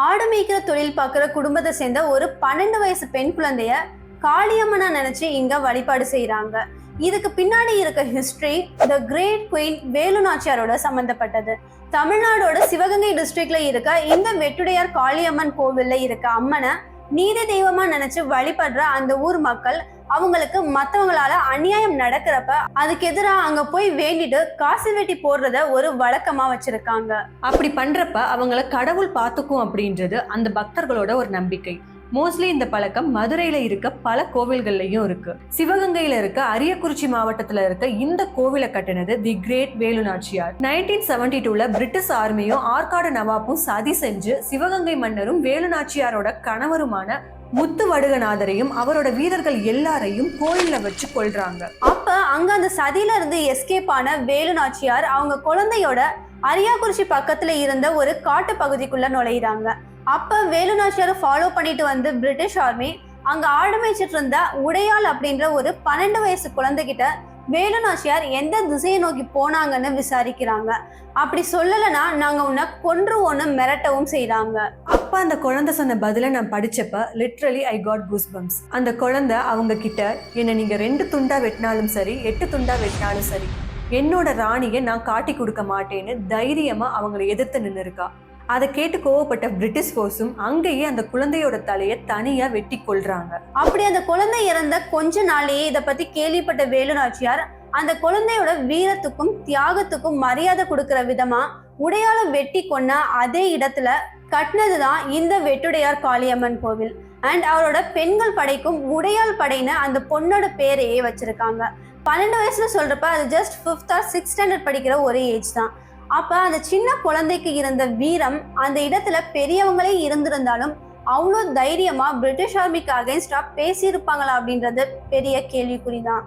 ஆடு மேய்க்கிற தொழில் பார்க்குற குடும்பத்தை சேர்ந்த ஒரு 12 வயசு பெண் குழந்தைய காளியம்மனா நினைச்சு இங்க வழிபாடு செய்யறாங்க. இதுக்கு பின்னாடி இருக்க history the great queen Velu நாச்சியாரோட சம்பந்தப்பட்டது. தமிழ்நாடோட சிவகங்கை டிஸ்ட்ரிக்ட்ல இருக்க இந்த வெட்டுடையார் காளியம்மன் கோவில்ல இருக்க அம்மனை நீதி தெய்வமா நினைச்சு வழிபடுற அந்த ஊர் மக்கள் அவங்களுக்கு மத்தவங்களால அநியாயம் நடக்கிறப்ப அதுக்கு எதிராக அங்க போய் வேண்டிட்டு காசு வெட்டி போடுறத ஒரு வழக்கமா வச்சிருக்காங்க. அப்படி பண்றப்ப அவங்கள கடவுள் பார்த்துக்கும் அப்படின்றது அந்த பக்தர்களோட ஒரு நம்பிக்கை. மோஸ்ட்லி இந்த பழக்கம் மதுரையில இருக்க பல கோவில்கள்லயும் இருக்கு. சிவகங்கையில இருக்க அரியக்குறிச்சி மாவட்டத்துல இருக்க இந்த கோவிலை கட்டினது தி கிரேட் வேலு நாச்சியார். 1972ல பிரிட்டிஷ் ஆர்மியும் ஆற்காடு நவாப்பும் சதி செஞ்சு சிவகங்கை மன்னரும் வேலு நாச்சியாரோட கணவருமான முத்து வடுகநாதரையும் அவரோட வீரர்கள் எல்லாரையும் கோயில்ல வச்சு கொல்றாங்க. அப்ப அங்க அந்த சதியில இருந்து எஸ்கேப் ஆன வேலு நாச்சியார் அவங்க குழந்தையோட அரியாக்குறிச்சி பக்கத்துல இருந்த ஒரு காட்டு பகுதிக்குள்ள நுழையிறாங்க. அப்ப வேலு நாச்சியாரை ஃபாலோ பண்ணிட்டு வந்து பிரிட்டிஷ் ஆர்மி அங்க ஆடு மேய்ச்சிட்டு இருந்த உடையாள் அப்படின்ற ஒரு 12 வயசு குழந்தைகிட்ட வேலு நாச்சியார் எந்த திசையை நோக்கி போனாங்கன்னு விசாரிக்கிறாங்க. அப்படி சொல்லலைன்னா நாங்க உன்னை கொன்றுவோன்னு மிரட்டவும் செய்யறாங்க. அப்ப அந்த குழந்தை சொன்ன பதில நான் படிச்சப்ப literally I got goose bumps. அந்த குழந்தை அவங்க கிட்ட என்ன நீங்க 2 துண்டா வெட்டினாலும் சரி 8 துண்டா வெட்டினாலும் சரி என்னோட ராணியை நான் காட்டி கொடுக்க மாட்டேன்னு தைரியமா அவங்களை எதிர்த்து நின்று இருக்கா. அதை கேட்டு கோவப்பட்ட பிரிட்டிஷ் போர்ஸும் அங்கேயே அந்த குழந்தையோட தலையை தனியா வெட்டி கொள்றாங்க. அப்படி அந்த குழந்தை இறந்த கொஞ்ச நாளையே இதை பத்தி கேள்விப்பட்ட வேலு நாச்சியார் அந்த குழந்தையோட வீரத்துக்கும் தியாகத்துக்கும் மரியாதை கொடுக்கிற விதமா உடையாள வெட்டி கொன்ன அதே இடத்துல கட்டினதுதான் இந்த வெட்டுடையார் காளியம்மன் கோவில். அண்ட் அவரோட பெண்கள் படைக்கும் உடையாள் படைன்னு அந்த பொண்ணோட பேரையே வச்சிருக்காங்க. 12 வயசுல சொல்றப்ப அது just 5th or 6th standard படிக்கிற ஒரு ஏஜ் தான். அப்ப அந்த சின்ன குழந்தைக்கு இருந்த வீரம் அந்த இடத்துல பெரியவங்களே இருந்திருந்தாலும் அவ்வளோ தைரியமா பிரிட்டிஷ் ஆர்மிக்கு அகைன்ஸ்டா பேசியிருப்பாங்களா அப்படின்றது பெரிய கேள்விக்குறிதான்.